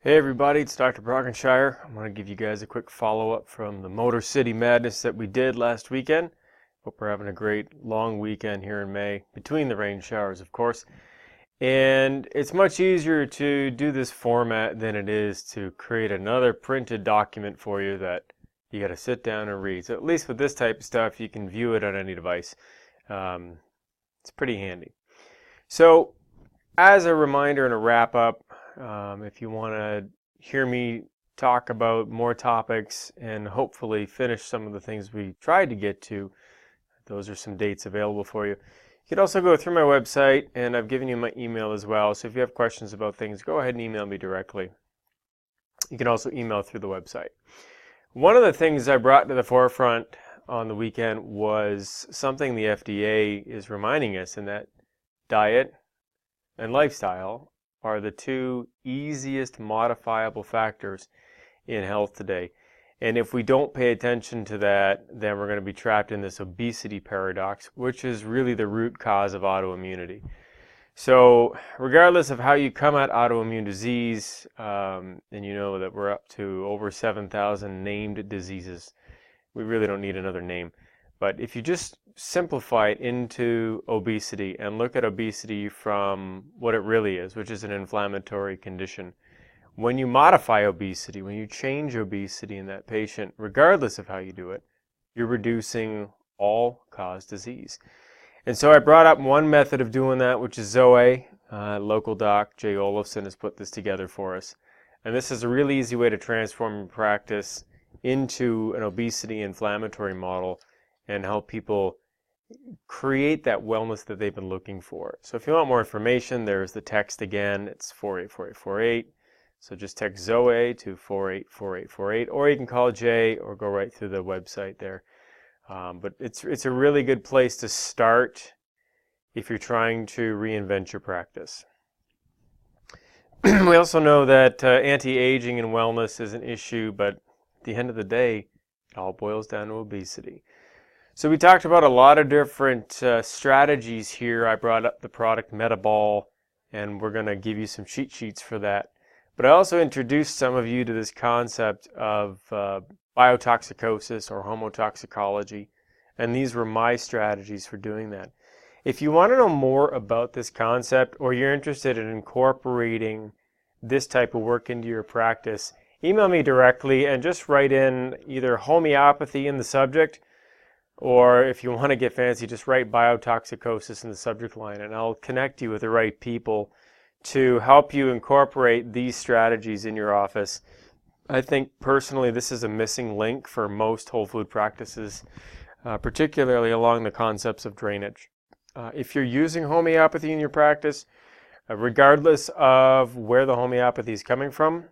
Hey everybody, it's Dr. Brockenshire. I'm going to give you guys a quick follow-up from the Motor City Madness that we did last weekend. Hope we're having a great long weekend here in May, between the rain showers, of course. And it's much easier to do this format than it is to create another printed document for you that you got to sit down and read. So at least with this type of stuff, you can view it on any device. It's pretty handy. So as a reminder and a wrap-up, if you want to hear me talk about more topics and hopefully finish some of the things we tried to get to, those are some dates available for you. You can also go through my website, and I've given you my email as well. So if you have questions about things, go ahead and email me directly. You can also email through the website. One of the things I brought to the forefront on the weekend was something the FDA is reminding us, and that diet and lifestyle are the two easiest modifiable factors in health today. And if we don't pay attention to that, then we're going to be trapped in this obesity paradox, which is really the root cause of autoimmunity. So regardless of how you come at autoimmune disease, and you know that we're up to over 7,000 named diseases, we really don't need another name. But if you just simplify it into obesity and look at obesity from what it really is, which is an inflammatory condition, when you modify obesity, when you change obesity in that patient, regardless of how you do it, you're reducing all-cause disease. And so I brought up one method of doing that, which is Zoe. Local doc Jay Olafson has put this together for us. And this is a really easy way to transform your practice into an obesity inflammatory model and help people create that wellness that they've been looking for. So if you want more information, there's the text again. It's 484848. So just text Zoe to 484848, or you can call Jay or go right through the website there. But it's a really good place to start if you're trying to reinvent your practice. We also know that anti-aging and wellness is an issue, but at the end of the day, it all boils down to obesity. So we talked about a lot of different strategies here. I brought up the product Metabol, and we're going to give you some cheat sheets for that. But I also introduced some of you to this concept of biotoxicosis or homotoxicology, and these were my strategies for doing that. If you want to know more about this concept, or you're interested in incorporating this type of work into your practice, email me directly and just write in either homeopathy in the subject, or if you want to get fancy, just write biotoxicosis in the subject line, and I'll connect you with the right people to help you incorporate these strategies in your office. I think personally this is a missing link for most whole food practices, particularly along the concepts of drainage. If you're using homeopathy in your practice, regardless of where the homeopathy is coming from,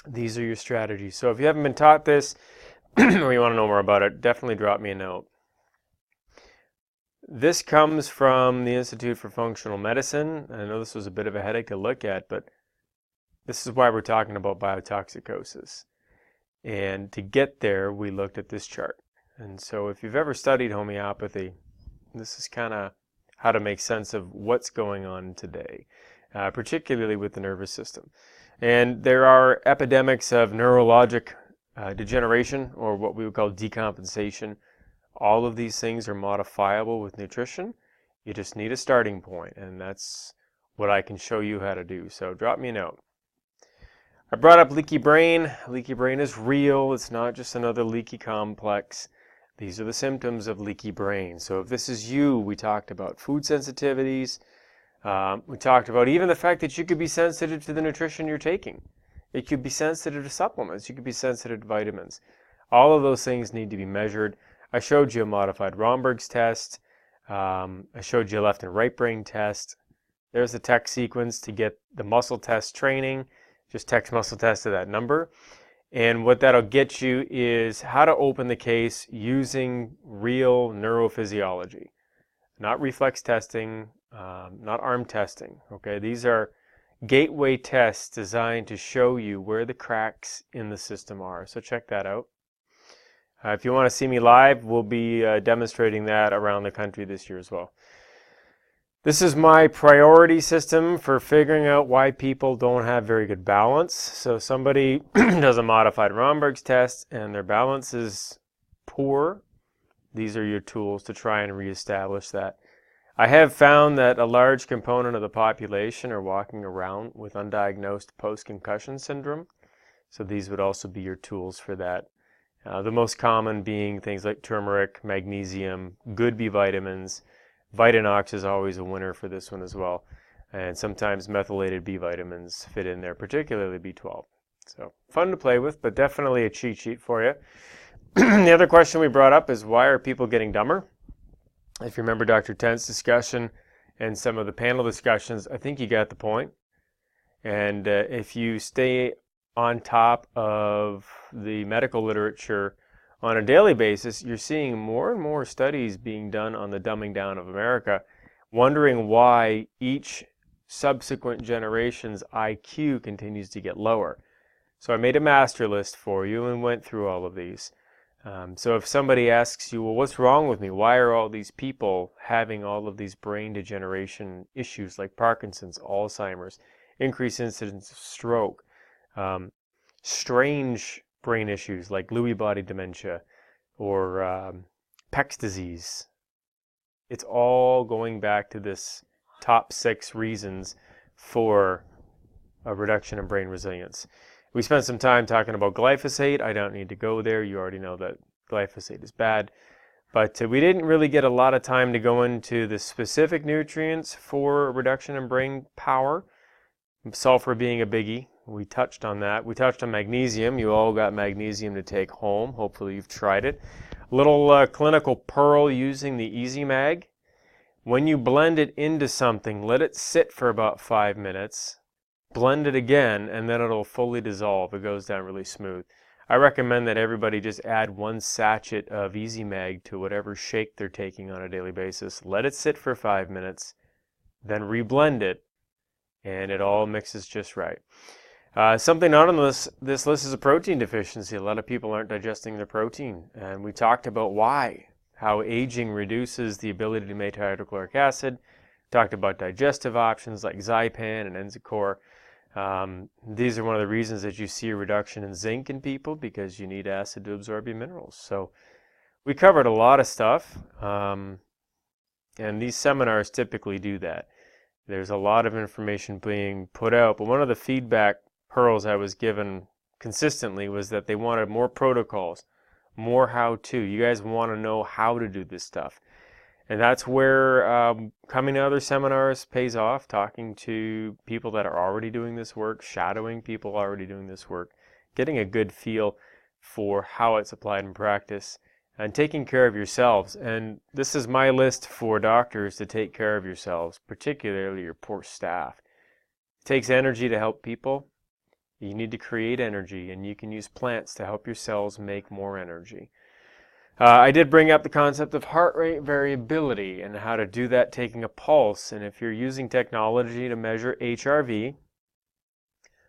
these are your strategies. So if you haven't been taught this, or you want to know more about it, definitely drop me a note. This comes from the Institute for Functional Medicine. I know this was a bit of a headache to look at, but this is why we're talking about biotoxicosis. And to get there, we looked at this chart. And so if you've ever studied homeopathy, this is kind of how to make sense of what's going on today, particularly with the nervous system. And there are epidemics of neurologic degeneration, or what we would call decompensation. All of these things are modifiable with nutrition. You just need a starting point, and that's what I can show you how to do. So drop me a note. I brought up leaky brain. Leaky brain is real. It's not just another leaky complex. These are the symptoms of leaky brain. So if this is you, we talked about food sensitivities. We talked about even the fact that you could be sensitive to the nutrition you're taking. It could be sensitive to supplements. You could be sensitive to vitamins. All of those things need to be measured. I showed you a modified Romberg's test. I showed you a left and right brain test. There's the text sequence to get the muscle test training. Just text muscle test to that number. And what that'll get you is how to open the case using real neurophysiology. Not reflex testing, not arm testing. Okay, these are gateway tests designed to show you where the cracks in the system are. So check that out. If you want to see me live, we'll be demonstrating that around the country this year as well. This is my priority system for figuring out why people don't have very good balance. So somebody does a modified Romberg's test and their balance is poor. These are your tools to try and reestablish that. I have found that a large component of the population are walking around with undiagnosed post-concussion syndrome. So these would also be your tools for that. The most common being things like turmeric, magnesium, good B vitamins. Vitanox is always a winner for this one as well. And sometimes methylated B vitamins fit in there, particularly B12. So fun to play with, but definitely a cheat sheet for you. The other question we brought up is, why are people getting dumber? If you remember Dr. Tent's discussion and some of the panel discussions, I think you got the point. And if you stay on top of the medical literature on a daily basis, you're seeing more and more studies being done on the dumbing down of America, wondering why each subsequent generation's IQ continues to get lower. So I made a master list for you and went through all of these. So if somebody asks you, well, what's wrong with me? Why are all these people having all of these brain degeneration issues like Parkinson's, Alzheimer's, increased incidence of stroke, strange brain issues like Lewy body dementia or Peck's disease? It's all going back to this top 6 reasons for a reduction in brain resilience. We spent some time talking about glyphosate. I don't need to go there. You already know that glyphosate is bad. But we didn't really get a lot of time to go into the specific nutrients for a reduction in brain power. Sulfur being a biggie. We touched on that. We touched on magnesium. You all got magnesium to take home. Hopefully you've tried it. A little clinical pearl using the Easy Mag. When you blend it into something, let it sit for about 5 minutes. Blend it again, and then it'll fully dissolve. It goes down really smooth. I recommend that everybody just add 1 sachet of Easy Mag to whatever shake they're taking on a daily basis. Let it sit for 5 minutes, then reblend it, and it all mixes just right. Something not on this list is a protein deficiency. A lot of people aren't digesting their protein, and we talked about why. How aging reduces the ability to make hydrochloric acid. Talked about digestive options like Zypan and Enzicor. These are one of the reasons that you see a reduction in zinc in people, because you need acid to absorb your minerals. So we covered a lot of stuff, and these seminars typically do that. There's a lot of information being put out, but one of the feedback pearls I was given consistently was that they wanted more protocols, more how-to. You guys want to know how to do this stuff. And that's where coming to other seminars pays off, talking to people that are already doing this work, shadowing people already doing this work, getting a good feel for how it's applied in practice, and taking care of yourselves. And this is my list for doctors to take care of yourselves, particularly your poor staff. It takes energy to help people. You need to create energy, and you can use plants to help your cells make more energy. I did bring up the concept of heart rate variability and how to do that taking a pulse. And if you're using technology to measure HRV,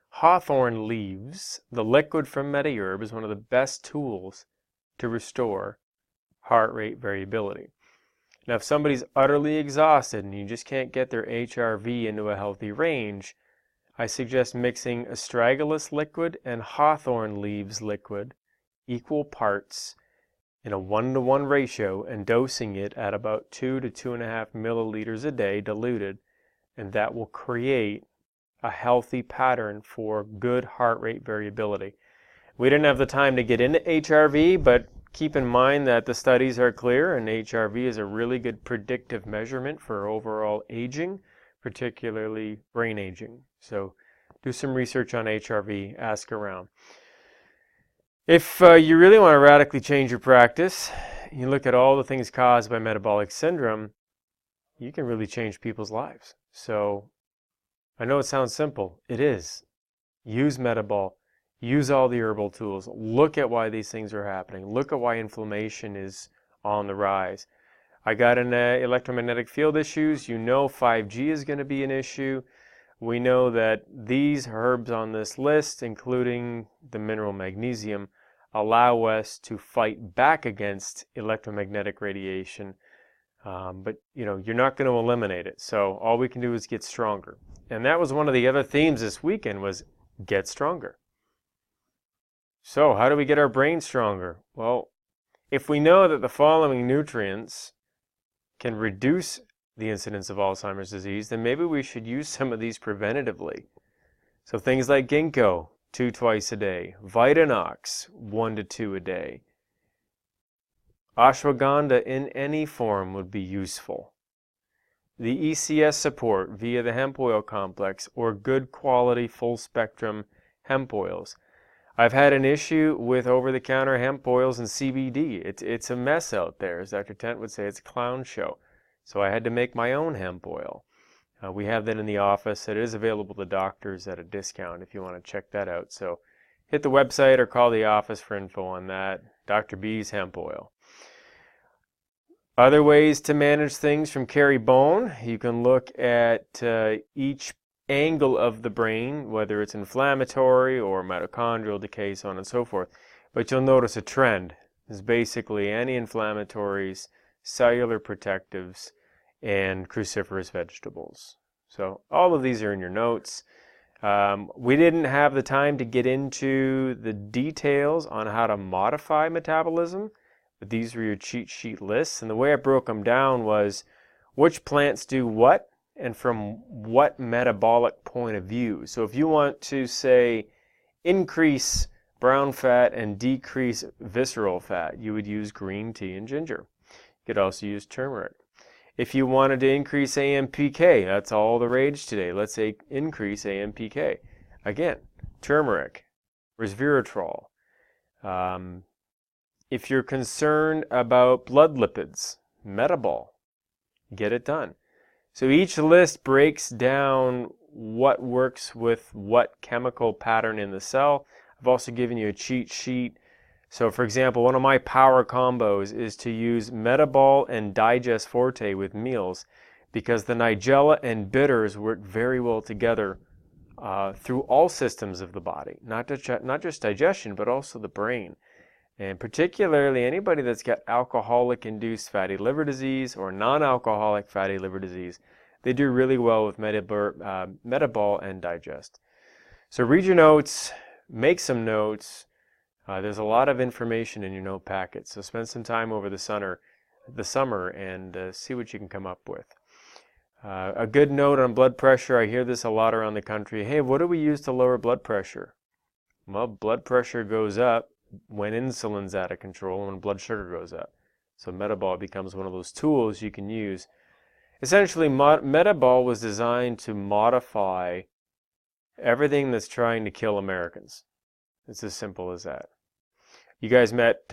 hawthorn leaves, the liquid from MediHerb, is one of the best tools to restore heart rate variability. Now, if somebody's utterly exhausted and you just can't get their HRV into a healthy range, I suggest mixing astragalus liquid and hawthorn leaves liquid, equal parts, in a 1-to-1 ratio, and dosing it at about 2 to 2.5 milliliters a day diluted, and that will create a healthy pattern for good heart rate variability. We didn't have the time to get into HRV, but keep in mind that the studies are clear, and HRV is a really good predictive measurement for overall aging, particularly brain aging. So do some research on HRV, ask around. If you really want to radically change your practice, you look at all the things caused by metabolic syndrome, you can really change people's lives. So I know it sounds simple. It is. Use Metabol. Use all the herbal tools. Look at why these things are happening. Look at why inflammation is on the rise. I got in electromagnetic field issues. You know 5G is going to be an issue. We know that these herbs on this list, including the mineral magnesium, allow us to fight back against electromagnetic radiation But you're not going to eliminate it. So all we can do is get stronger. And that was one of the other themes this weekend, was get stronger. So how do we get our brain stronger? Well, if we know that the following nutrients can reduce the incidence of Alzheimer's disease, then maybe we should use some of these preventatively. So things like ginkgo, 2 twice a day, Vitanox, 1 to 2 a day. Ashwagandha in any form would be useful. The ECS support via the hemp oil complex, or good quality full spectrum hemp oils. I've had an issue with over-the-counter hemp oils and CBD. It's a mess out there. As Dr. Tent would say, it's a clown show. So I had to make my own hemp oil. We have that in the office. It is available to doctors at a discount if you want to check that out. So hit the website or call the office for info on that. Dr. B's hemp oil. Other ways to manage things from Carrie Bone. You can look at each angle of the brain, whether it's inflammatory or mitochondrial decay, so on and so forth. But you'll notice a trend. It's basically anti-inflammatories, cellular protectives, and cruciferous vegetables. So all of these are in your notes. We didn't have the time to get into the details on how to modify metabolism, but these were your cheat sheet lists. And the way I broke them down was which plants do what and from what metabolic point of view. So if you want to, say, increase brown fat and decrease visceral fat, you would use green tea and ginger. You could also use turmeric. If you wanted to increase AMPK, that's all the rage today. Let's say increase AMPK. Again, turmeric, resveratrol. If you're concerned about blood lipids, Metabol, get it done. So each list breaks down what works with what chemical pattern in the cell. I've also given you a cheat sheet. So for example, one of my power combos is to use Metabol and Digest Forte with meals, because the Nigella and bitters work very well together through all systems of the body, not just digestion, but also the brain. And particularly anybody that's got alcoholic-induced fatty liver disease or non-alcoholic fatty liver disease, they do really well with Metabol and Digest. So read your notes, make some notes. There's a lot of information in your note packet, so spend some time over the summer and see what you can come up with. A good note on blood pressure, I hear this a lot around the country. Hey, what do we use to lower blood pressure? Well, blood pressure goes up when insulin's out of control and when blood sugar goes up. So Metabol becomes one of those tools you can use. Essentially, Metabol was designed to modify everything that's trying to kill Americans. It's as simple as that. You guys met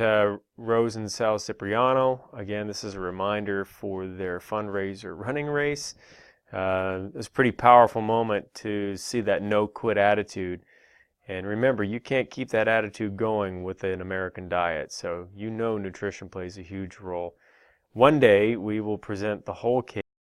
Rose and Sal Cipriano. Again, this is a reminder for their fundraiser running race. It was a pretty powerful moment to see that no-quit attitude. And remember, you can't keep that attitude going with an American diet. So nutrition plays a huge role. One day, we will present the whole case